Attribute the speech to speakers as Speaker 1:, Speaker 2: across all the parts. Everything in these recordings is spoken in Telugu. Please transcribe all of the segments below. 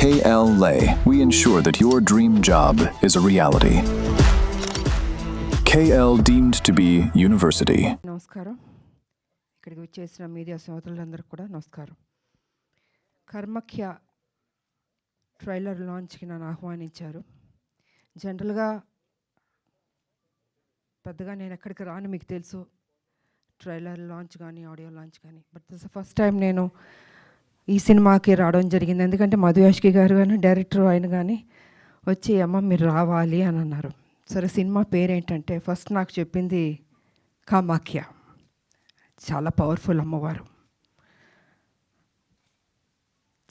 Speaker 1: KL Lay, we ensure that your dream job is a reality. KL deemed to be university.
Speaker 2: నమస్కారం. ఇక్కడికి వచ్చేసిన మీడియా సోదరులందరికీ కూడా నమస్కారం. కర్మఖ్య ట్రైలర్ లాంచ్కి నన్ను ఆహ్వానించారు. జనరల్గా పెద్దగా నేను ఎక్కడికి రాను, మీకు తెలుసు, ట్రైలర్ లాంచ్ కానీ ఆడియో లాంచ్ కానీ. బట్ దిస్ ఫస్ట్ టైం నేను ఈ సినిమాకి రావడం జరిగింది. ఎందుకంటే మధు యాష్కి గారు కానీ డైరెక్టర్ ఆయన కానీ వచ్చి అమ్మ మీరు రావాలి అని అన్నారు. సరే, సినిమా పేరేంటంటే ఫస్ట్ నాకు చెప్పింది కామాఖ్య, చాలా పవర్ఫుల్ అమ్మవారు.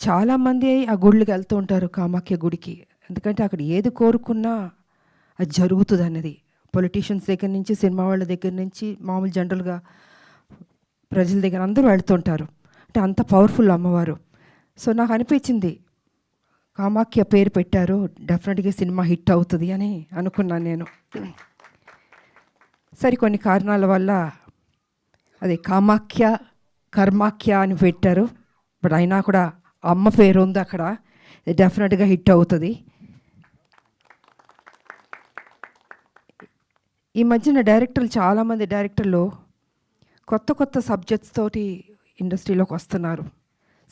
Speaker 2: చాలామంది ఆ గుళ్ళకి వెళ్తూ ఉంటారు, కామాఖ్య గుడికి. ఎందుకంటే అక్కడ ఏది కోరుకున్నా అది జరుగుతుంది అన్నది. పొలిటీషియన్స్ దగ్గర నుంచి, సినిమా వాళ్ళ దగ్గర నుంచి, మామూలు జనరల్గా ప్రజల దగ్గర అందరూ వెళ్తుంటారు. అంటే అంత పవర్ఫుల్ అమ్మవారు. సో నాకు అనిపించింది కామాఖ్య పేరు పెట్టారు, డెఫినెట్గా సినిమా హిట్ అవుతుంది అని అనుకున్నాను నేను. సరే, కొన్ని కారణాల వల్ల అది కామాఖ్య కర్మాఖ్య అని పెట్టారు. బట్ అయినా కూడా అమ్మ పేరు ఉంది అక్కడ, డెఫినెట్గా హిట్ అవుతుంది. ఈ మధ్యన డైరెక్టర్లు, చాలామంది డైరెక్టర్లు కొత్త కొత్త సబ్జెక్ట్స్ తోటి ఇండస్ట్రీలోకి వస్తున్నారు.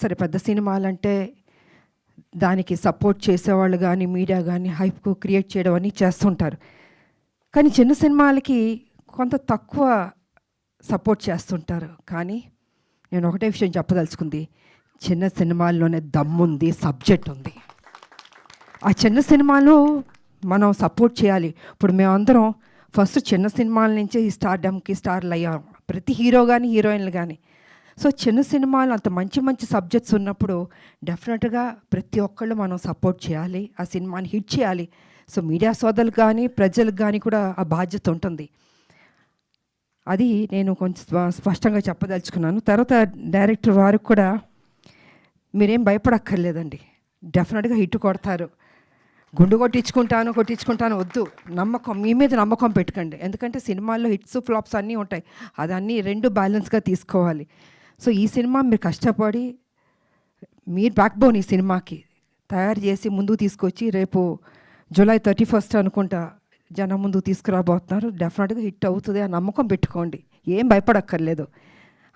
Speaker 2: సరే, పెద్ద సినిమాలంటే దానికి సపోర్ట్ చేసేవాళ్ళు కానీ, మీడియా కానీ హైప్ క్రియేట్ చేయడం అని చేస్తుంటారు. కానీ చిన్న సినిమాలకి కొంత తక్కువ సపోర్ట్ చేస్తుంటారు. కానీ నేను ఒకటే విషయం చెప్పదలుచుకుంది, చిన్న సినిమాల్లోనే దమ్ముంది, సబ్జెక్ట్ ఉంది. ఆ చిన్న సినిమాలు మనం సపోర్ట్ చేయాలి. ఇప్పుడు మేమందరం ఫస్ట్ చిన్న సినిమాల నుంచి ఈ స్టార్డమ్కి స్టార్లు అయ్యాం, ప్రతి హీరో కానీ హీరోయిన్లు కానీ. సో చిన్న సినిమాలు అంత మంచి మంచి సబ్జెక్ట్స్ ఉన్నప్పుడు డెఫినెట్గా ప్రతి ఒక్కళ్ళు మనం సపోర్ట్ చేయాలి, ఆ సినిమాని హిట్ చేయాలి. సో మీడియా సోదరులకు కానీ ప్రజలకు కానీ కూడా ఆ బాధ్యత ఉంటుంది. అది నేను కొంచెం స్పష్టంగా చెప్పదలుచుకున్నాను. తర్వాత డైరెక్టర్ వారికి కూడా మీరేం భయపడక్కర్లేదండి, డెఫినెట్గా హిట్ కొడతారు. గుండు కొట్టించుకుంటాను వద్దు, నమ్మకం మీ మీద నమ్మకం పెట్టుకోండి. ఎందుకంటే సినిమాల్లో హిట్స్ ఫ్లాప్స్ అన్నీ ఉంటాయి, అదన్నీ రెండు బ్యాలెన్స్గా తీసుకోవాలి. సో ఈ సినిమా మీరు కష్టపడి, మీరు బ్యాక్ బోన్ ఈ సినిమాకి తయారు చేసి ముందుకు తీసుకొచ్చి రేపు జూలై 31 అనుకుంటా జనం ముందుకు తీసుకురాబోతున్నారు. డెఫినెట్గా హిట్ అవుతుంది, ఆ నమ్మకం పెట్టుకోండి, ఏం భయపడక్కర్లేదు.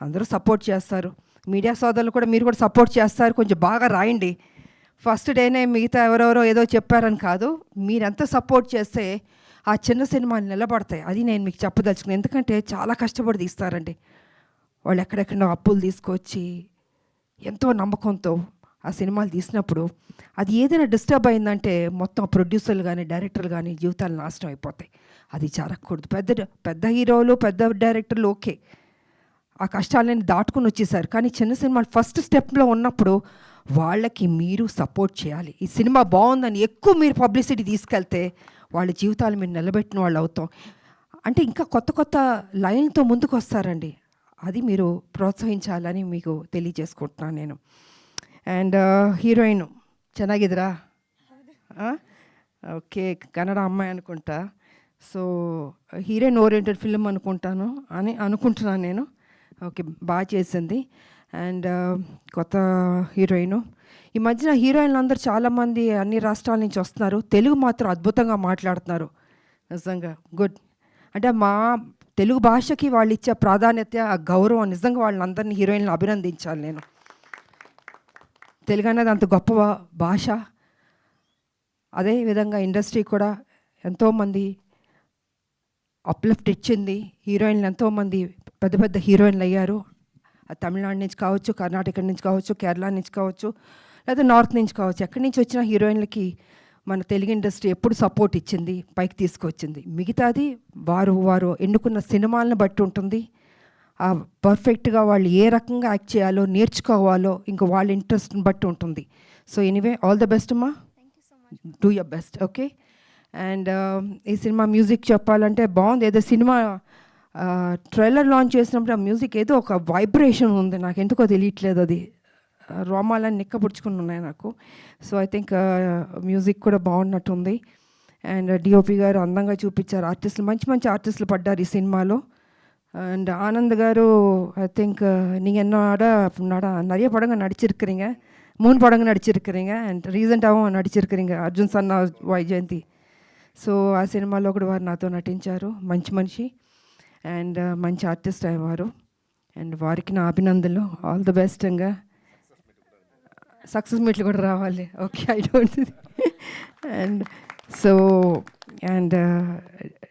Speaker 2: అందరూ సపోర్ట్ చేస్తారు, మీడియా సోదరులు కూడా మీరు కూడా సపోర్ట్ చేస్తారు. కొంచెం బాగా రాయండి. ఫస్ట్ డేనే మిగతా ఎవరెవరో ఏదో చెప్పారని కాదు, మీరెంత సపోర్ట్ చేస్తే ఆ చిన్న సినిమాలు నిలబడతాయి. అది నేను మీకు చెప్పదలుచుకున్నాను. ఎందుకంటే చాలా కష్టపడి తీస్తారండి వాళ్ళు, ఎక్కడెక్కడో అప్పులు తీసుకొచ్చి ఎంతో నమ్మకంతో ఆ సినిమాలు తీసినప్పుడు అది ఏదైనా డిస్టర్బ్ అయిందంటే మొత్తం ప్రొడ్యూసర్లు కానీ డైరెక్టర్లు కానీ జీవితాలు నాశనం అయిపోతాయి. అది జరగకూడదు. పెద్ద హీరోలు పెద్ద డైరెక్టర్లు ఓకే, ఆ కష్టాలని దాటుకుని వచ్చేసారు. కానీ చిన్న సినిమాలు ఫస్ట్ స్టెప్లో ఉన్నప్పుడు వాళ్ళకి మీరు సపోర్ట్ చేయాలి. ఈ సినిమా బాగుందని ఎక్కువ మీరు పబ్లిసిటీ తీసుకెళ్తే వాళ్ళ జీవితాలు మీరు నిలబెట్టిన వాళ్ళు అవుతాం. అంటే ఇంకా కొత్త కొత్త లైన్తో ముందుకు వస్తారండి, అది మీరు ప్రోత్సహించాలని మీకు తెలియజేసుకుంటున్నాను నేను. అండ్ హీరోయిన్ ಚೆನ್ನಾಗಿದ್ದೀರಾ? ఓకే, కన్నడ అమ్మాయి అనుకుంటా. సో హీరోయిన్ ఓరియంటెడ్ ఫిల్మ్ అనుకుంటున్నాను నేను. ఓకే, బాగా చేసింది. అండ్ కొత్త హీరోయిన్. ఈ మధ్యన హీరోయిన్లు అందరూ చాలామంది అన్ని రాష్ట్రాల నుంచి వస్తున్నారు, తెలుగు మాత్రం అద్భుతంగా మాట్లాడుతున్నారు. నిజంగా గుడ్. అంటే మా తెలుగు భాషకి వాళ్ళు ఇచ్చే ప్రాధాన్యత, ఆ గౌరవం, నిజంగా వాళ్ళందరినీ హీరోయిన్లు అభినందించాలి నేను. తెలుగు అనేది అంత గొప్ప భాష. అదేవిధంగా ఇండస్ట్రీ కూడా ఎంతోమంది అప్లిఫ్ట్ ఇచ్చింది. హీరోయిన్లు ఎంతోమంది పెద్ద పెద్ద హీరోయిన్లు అయ్యారు. తమిళనాడు నుంచి కావచ్చు, కర్ణాటక నుంచి కావచ్చు, కేరళ నుంచి కావచ్చు, లేదా నార్త్ నుంచి కావచ్చు, ఎక్కడి నుంచి వచ్చిన హీరోయిన్లకి మన తెలుగు ఇండస్ట్రీ ఎప్పుడు సపోర్ట్ ఇచ్చింది, పైకి తీసుకొచ్చింది. మిగతాది వారు ఎన్నుకున్న సినిమాలను బట్టి ఉంటుంది. పర్ఫెక్ట్గా వాళ్ళు ఏ రకంగా యాక్ట్ చేయాలో నేర్చుకోవాలో ఇంకా వాళ్ళ ఇంట్రెస్ట్ని బట్టి ఉంటుంది. So anyway, all the best అమ్మా, do your best. Okay. And ఈ సినిమా మ్యూజిక్ చెప్పాలంటే బాగుంది. ఏదో సినిమా ట్రైలర్ లాంచ్ చేసినప్పుడు ఆ మ్యూజిక్ ఏదో ఒక వైబ్రేషన్ ఉంది, నాకు ఎందుకో తెలియట్లేదు, అది రోమాలని నిక్కపుడుచుకుని ఉన్నాయి నాకు. సో ఐ థింక్ మ్యూజిక్ కూడా బాగున్నట్టుంది. అండ్ డిఓపి గారు అందంగా చూపించారు, ఆర్టిస్టులు మంచి మంచి ఆర్టిస్టులు పడ్డారు ఈ సినిమాలో. And Anand car I think நீங்கள் என்னோட நிறைய படங்கள் நடிச்சிருக்கிறீங்க. மூணு படங்கள் நடிச்சிருக்கிறீங்க అండ్ రీసెంట్గాவும் నడిచిరుக்கிறீங்க అర్జున్ సన్న వైజయంతి. సో ఆ సినిమాలో కూడా వారు నాతో నటించారు. మంచి మనిషి అండ్ మంచి ఆర్టిస్ట్ అయ్యేవారు. అండ్ వారికి నా అభినందనలు. All the best. ఇంకా సక్సెస్ మీట్లు కూడా రావాలి. Okay, I don't and so and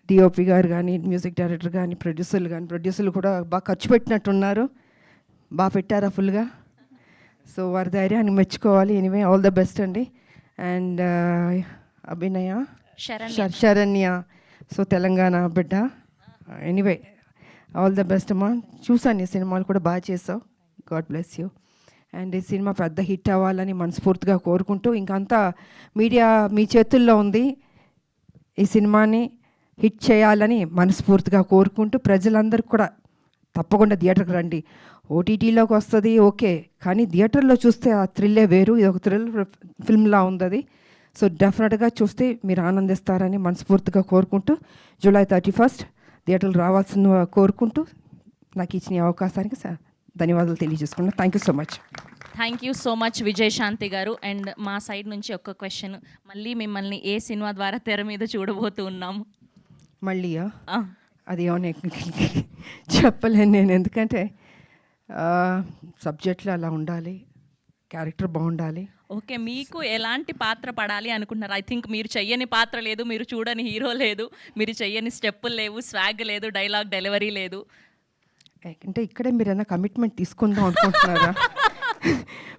Speaker 2: DOP గారు కానీ, మ్యూజిక్ డైరెక్టర్ కానీ, ప్రొడ్యూసర్లు కూడా బాగా ఖర్చు పెట్టినట్టున్నారు. బాగా పెట్టారా ఫుల్గా? సో వారి ధైర్యాన్ని మెచ్చుకోవాలి. ఎనీవే ఆల్ ద బెస్ట్ అండి. అండ్ అభినయ శరణ్య, సో తెలంగాణ బిడ్డ. ఎనీవే ఆల్ ద బెస్ట్ అమ్మా. చూసాను ఈ సినిమాలు కూడా బాగా చేసావు. God bless you. అండ్ ఈ సినిమా పెద్ద హిట్ అవ్వాలని మనస్ఫూర్తిగా కోరుకుంటూ, ఇంకంతా మీడియా మీ చేతుల్లో ఉంది. ఈ సినిమాని హిట్ చేయాలని మనస్ఫూర్తిగా కోరుకుంటూ, ప్రజలందరికీ కూడా తప్పకుండా థియేటర్కి రండి. ఓటీటీలోకి వస్తుంది ఓకే, కానీ థియేటర్లో చూస్తే ఆ థ్రిల్లే వేరు. ఇది ఒక థ్రిల్ ఫిల్మ్లా ఉంది అది. సో డెఫినెట్గా చూస్తే మీరు ఆనందిస్తారని మనస్ఫూర్తిగా కోరుకుంటూ, జూలై 31 థియేటర్లు రావాల్సిన కోరుకుంటూ, నాకు ఇచ్చిన ఈ అవకాశానికి ధన్యవాదాలు తెలియజేసుకున్నాను. Thank you so much.
Speaker 3: Thank you so much Vijayashanti గారు. అండ్ మా సైడ్ నుంచి ఒక క్వశ్చన్, మళ్ళీ మిమ్మల్ని ఏ సినిమా ద్వారా తెర మీద చూడబోతూ ఉన్నాము?
Speaker 2: మళ్ళీయా? అది ఏమన్నా చెప్పలేను నేను, ఎందుకంటే సబ్జెక్ట్లో అలా ఉండాలి, క్యారెక్టర్ బాగుండాలి.
Speaker 3: ఓకే, మీకు ఎలాంటి పాత్ర పడాలి అనుకుంటున్నారు? ఐ థింక్ మీరు చెయ్యని పాత్ర లేదు, మీరు చూడని హీరో లేదు, మీరు చెయ్యని స్టెప్పులు లేవు, స్వాగ్ లేదు, డైలాగ్ డెలివరీ లేదు.
Speaker 2: అంటే ఇక్కడే మీరు ఏమైనా కమిట్మెంట్ తీసుకుందాం అనుకుంటున్నారా?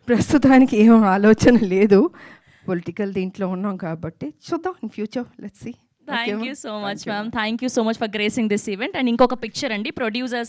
Speaker 2: ప్రస్తుతానికి ఏం ఆలోచన లేదు. పొలిటికల్ దీంట్లో ఉన్నాం కాబట్టి చూద్దాం in future. Let's see.
Speaker 3: Thank you so much ma'am. Thank you so much for gracing this event. And ఇంకొక పిక్చర్ అండి, ప్రొడ్యూసర్